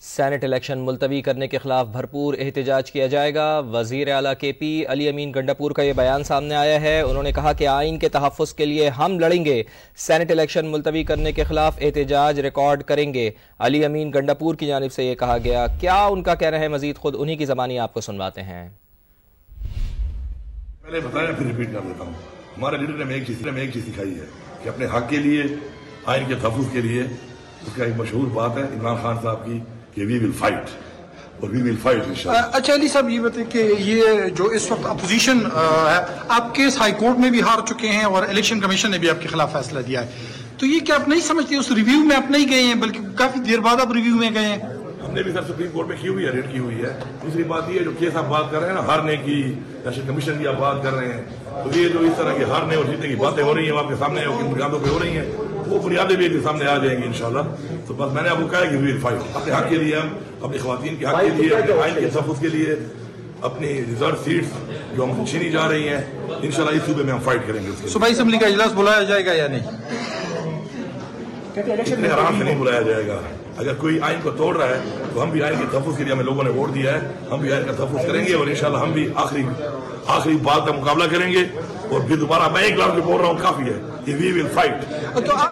Saint election ملتوی کرنے کے خلاف بھرپور احتجاج کیا جائے گا۔ وزیر اعلیٰ کے پی علی امین گنڈاپور کا یہ بیان سامنے آیا ہے۔ انہوں نے کہا کہ آئین کے تحفظ کے لیے ہم لڑیں گے، سینٹ الیکشن ملتوی کرنے کے خلاف احتجاج ریکارڈ کریں گے۔ علی امین گنڈاپور کی جانب سے یہ کہا گیا، کیا ان کا کہنا ہے مزید خود انہی کی زبانی آپ کو سنواتے ہیں۔ پہلے بتایا پھر ریپیٹ کر دیتا ہوں، ہمارے لیڈر نے ایک چیز سکھائی ہے کہ اپنے حق کے لیے، آئین کے تحفظ کے لیے، اس کا ایک مشہور بات ہے عمران خان صاحب کی کہ وی ول فائٹ، اور وی ول فائٹ انشاءاللہ۔ اچھا علی صاحب، یہ بتائیں کہ یہ جو اس وقت اپوزیشن ہے، آپ کیس ہائی کورٹ میں بھی ہار چکے ہیں اور الیکشن کمیشن نے بھی آپ کے خلاف فیصلہ دیا ہے، تو یہ کیا آپ نہیں سمجھتے اس ریویو میں آپ نہیں گئے ہیں، بلکہ کافی دیر بعد آپ ریویو میں گئے ہیں؟ ہم نے بھی سر سپریم کورٹ میں کی ہوئی ہے، ریٹ کی ہوئی ہے۔ دوسری بات یہ ہے جو کیس آپ بات کر رہے ہیں نا، ہارنے کی، الیکشن کمیشن کی آپ بات کر رہے ہیں، تو یہ جو اس طرح کی ہارنے اور جیتنے کی باتیں ہو رہی ہیں آپ کے سامنے، کن بنیادوں پہ ہو رہی ہیں، وہ بنیادیں بھی سامنے آ جائیں گی انشاءاللہ۔ تو بس میں نے آپ کو کہا کہ وی ول فائٹ، اپنے حق کے لیے، ہم اپنی خواتین کے حق کے لیے، اپنے آئین کے تحفظ کے لیے، اپنی ریزرو سیٹس جو ہم سے چھینی جا رہی ہیں، انشاءاللہ اس صوبے میں ہم فائٹ کریں گے۔ صوبائی اسمبلی کا اجلاس بلایا جائے گا یا نہیں؟ اتنے آرام سے نہیں بلایا جائے گا۔ اگر کوئی آئین کو توڑ رہا ہے تو ہم بھی آئین کے تحفظ کے لیے، ہمیں لوگوں نے ووٹ دیا ہے، ہم بھی آئین کا تحفظ کریں گے، اور انشاءاللہ ہم بھی آخری بات کا مقابلہ کریں گے، اور پھر دوبارہ میں ایک لفظ بول رہا ہوں کافی ہے کہ وی ول فائٹ۔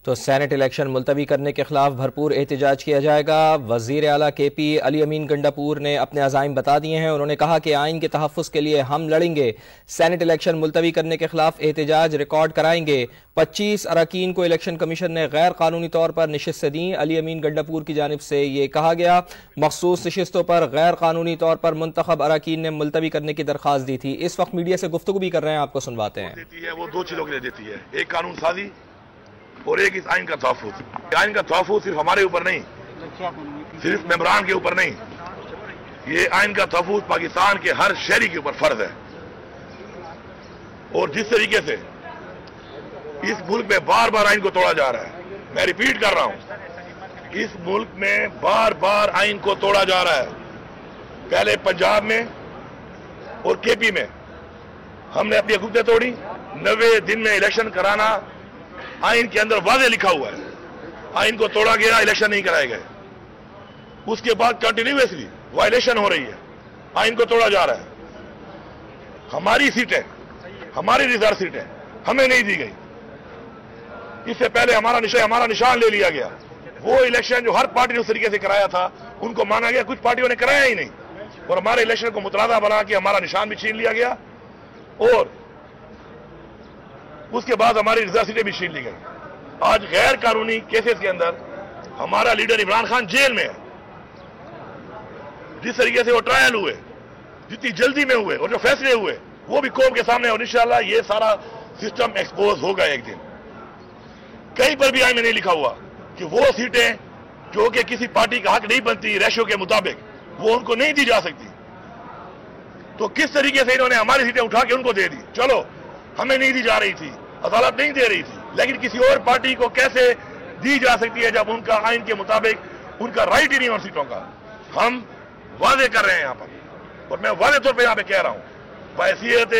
تو سینٹ الیکشن ملتوی کرنے کے خلاف بھرپور احتجاج کیا جائے گا۔ وزیر اعلیٰ کے پی علی امین گنڈاپور نے اپنے عزائم بتا دیے ہیں۔ انہوں نے کہا کہ آئین کے تحفظ کے لیے ہم لڑیں گے، سینٹ الیکشن ملتوی کرنے کے خلاف احتجاج ریکارڈ کرائیں گے۔ 25 اراکین کو الیکشن کمیشن نے غیر قانونی طور پر نشستیں دیں۔ علی امین گنڈاپور کی جانب سے یہ کہا گیا، مخصوص نشستوں پر غیر قانونی طور پر منتخب اراکین نے ملتوی کرنے کی درخواست دی تھی۔ اس وقت میڈیا سے گفتگو بھی کر رہے ہیں، آپ کو سنواتے ہیں۔ وہ دو چیزوں کے لیے دیتی ہے، ایک قانون سازی اور ایک اس آئین کا تحفظ۔ آئین کا تحفظ صرف ہمارے اوپر نہیں، صرف ممبران کے اوپر نہیں، یہ آئین کا تحفظ پاکستان کے ہر شہری کے اوپر فرض ہے۔ اور جس طریقے سے اس ملک میں بار بار آئین کو توڑا جا رہا ہے، میں ریپیٹ کر رہا ہوں، اس ملک میں بار بار آئین کو توڑا جا رہا ہے۔ پہلے پنجاب میں اور کے پی میں ہم نے اپنی حکومتیں توڑی۔ 90 دن میں الیکشن کرانا آئین کے اندر واضح لکھا ہوا ہے، آئین کو توڑا گیا، الیکشن نہیں کرائے گئے۔ اس کے بعد کنٹینیوسلی وائلیشن ہو رہی ہے، آئین کو توڑا جا رہا ہے۔ ہماری سیٹیں، ہماری ریزرو سیٹیں ہمیں نہیں دی گئی، اس سے پہلے ہمارا نشان لے لیا گیا۔ وہ الیکشن جو ہر پارٹی نے اس طریقے سے کرایا تھا، ان کو مانا گیا، کچھ پارٹیوں نے کرایا ہی نہیں، اور ہمارے الیکشن کو متنازع بنا کے ہمارا نشان بھی چھین لیا گیا، اور اس کے بعد ہماری ریزرو سیٹیں بھی چھین لی گئی۔ آج غیر قانونی کیسز کے اندر ہمارا لیڈر عمران خان جیل میں ہے۔ جس طریقے سے وہ ٹرائل ہوئے، جتنی جلدی میں ہوئے، اور جو فیصلے ہوئے، وہ بھی قوم کے سامنے، اور انشاءاللہ یہ سارا سسٹم ایکسپوز ہوگا ایک دن۔ کہیں پر بھی آئین میں نہیں لکھا ہوا کہ وہ سیٹیں جو کہ کسی پارٹی کا حق نہیں بنتی ریشو کے مطابق، وہ ان کو نہیں دی جا سکتی۔ تو کس طریقے سے انہوں نے ہماری سیٹیں اٹھا کے ان کو دے دی؟ چلو ہمیں نہیں دی جا رہی تھی، عدالت نہیں دے رہی تھی، لیکن کسی اور پارٹی کو کیسے دی جا سکتی ہے جب ان کا آئین کے مطابق ان کا رائٹ ہی نہیں ان سیٹوں کا؟ ہم واضح کر رہے ہیں یہاں پر، اور میں واضح طور پہ یہاں پہ کہہ رہا ہوں بحیثیت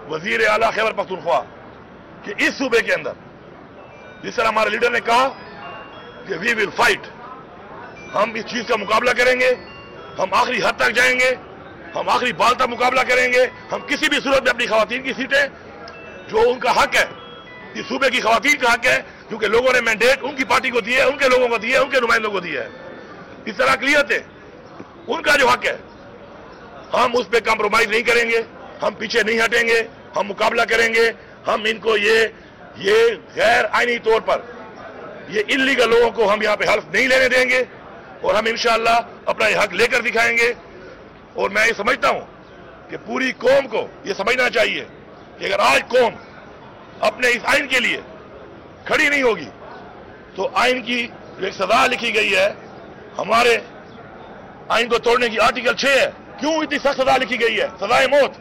وزیر اعلیٰ خیبر پختونخوا کہ اس صوبے کے اندر جس طرح ہمارے لیڈر نے کہا کہ وی ول فائٹ، ہم اس چیز کا مقابلہ کریں گے، ہم آخری حد تک جائیں گے، ہم آخری بال تک مقابلہ کریں گے۔ ہم کسی بھی صورت میں اپنی خواتین کی سیٹیں جو ان کا حق ہے، اس صوبے کی خواتین کا حق ہے، کیونکہ لوگوں نے مینڈیٹ ان کی پارٹی کو دیا ہے، ان کے لوگوں کو دیا ہے، ان کے نمائندوں کو دیا ہے، اس طرح اقلیت ہے، ان کا جو حق ہے ہم اس پہ کمپرومائز نہیں کریں گے، ہم پیچھے نہیں ہٹیں گے، ہم مقابلہ کریں گے۔ ہم ان کو یہ غیر آئینی طور پر یہ انلیگل لوگوں کو ہم یہاں پہ حلف نہیں لینے دیں گے، اور ہم انشاءاللہ اپنا یہ حق لے کر دکھائیں گے۔ اور میں یہ سمجھتا ہوں کہ پوری قوم کو یہ سمجھنا چاہیے کہ اگر آج قوم اپنے اس آئین کے لیے کھڑی نہیں ہوگی تو آئین کی جو ایک سزا لکھی گئی ہے، ہمارے آئین کو توڑنے کی آرٹیکل 6 ہے، کیوں اتنی سخت سزا لکھی گئی ہے، سزائے موت،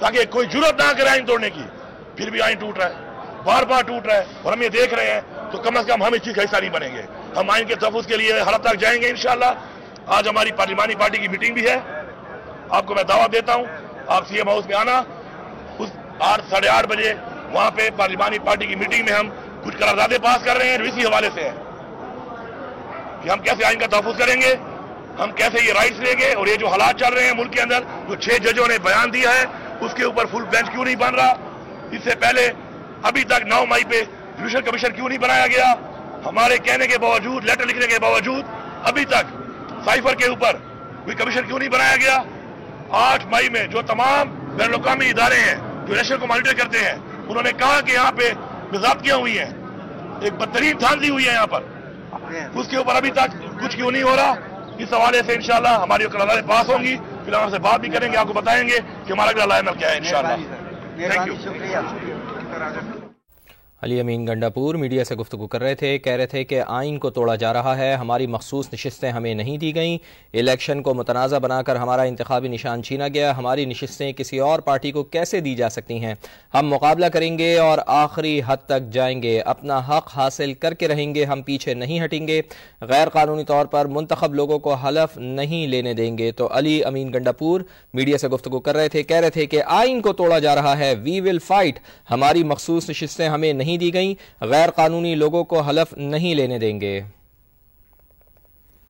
تاکہ کوئی جرات نہ کرے آئین توڑنے کی۔ پھر بھی آئین ٹوٹ رہا ہے، بار بار ٹوٹ رہا ہے، اور ہم یہ دیکھ رہے ہیں، تو کم از کم ہم اس چیز کا حصہ نہیں بنیں گے۔ ہم آئین کے تحفظ کے لیے ہر حد تک جائیں گے انشاءاللہ۔ آج ہماری پارلیمانی پارٹی کی میٹنگ بھی ہے، آپ کو میں دعوت دیتا ہوں، آپ سی ایم ہاؤس میں آنا، اس 8 ساڑھے 8 بجے وہاں پہ پارلیمانی پارٹی کی میٹنگ میں ہم کچھ قراردادیں پاس کر رہے ہیں جو اسی حوالے سے ہیں۔ کہ ہم کیسے آئین کا تحفظ کریں گے, ہم کیسے یہ رائٹس لیں گے, اور یہ جو حالات چل رہے ہیں ملک کے اندر, جو 6 ججوں نے بیان دیا ہے اس کے اوپر فل بینچ کیوں نہیں بن رہا, اس سے پہلے ابھی تک 9 مئی پہ جوڈیشل کمیشن کیوں نہیں بنایا گیا, ہمارے کہنے کے باوجود, لیٹر لکھنے کے باوجود ابھی تک سائفر کے اوپر کوئی کمیشن کیوں نہیں بنایا گیا. 8 مئی میں جو تمام بین الاقوامی ادارے ہیں جو الیکشن کو مانیٹر کرتے ہیں, انہوں نے کہا کہ یہاں پہ ضابطیاں ہوئی ہیں, ایک بدترین دھاندلی ہوئی ہے یہاں پر, اس کے اوپر ابھی تک کچھ کیوں نہیں ہو رہا. اس حوالے سے انشاءاللہ ہماری عدالتیں پاس ہوں گی, پھر ہم سے بات بھی کریں گے, آپ کو بتائیں گے کہ ہمارا اگلا لائن اپ کیا ہے انشاءاللہ. Thank you. Ali Amin Gandapur media سے گفتگو کر رہے تھے, کہہ رہے تھے کہ آئین کو توڑا جا رہا ہے, ہماری مخصوص نشستیں ہمیں نہیں دی گئیں, الیکشن کو متنازع بنا کر ہمارا انتخابی نشان چھینا گیا, ہماری نشستیں کسی اور پارٹی کو کیسے دی جا سکتی ہیں, ہم مقابلہ کریں گے اور آخری حد تک جائیں گے, اپنا حق حاصل کر کے رہیں گے, ہم پیچھے نہیں ہٹیں گے, غیر قانونی طور پر منتخب لوگوں کو حلف نہیں لینے دیں گے. تو علی امین گنڈاپور میڈیا سے گفتگو کر رہے تھے, کہہ رہے تھے کہ آئین کو توڑا جا رہا ہے, وی ول فائٹ, ہماری مخصوص نشستیں ہمیں نہیں دی گئیں, غیر قانونی لوگوں کو حلف نہیں لینے دیں گے.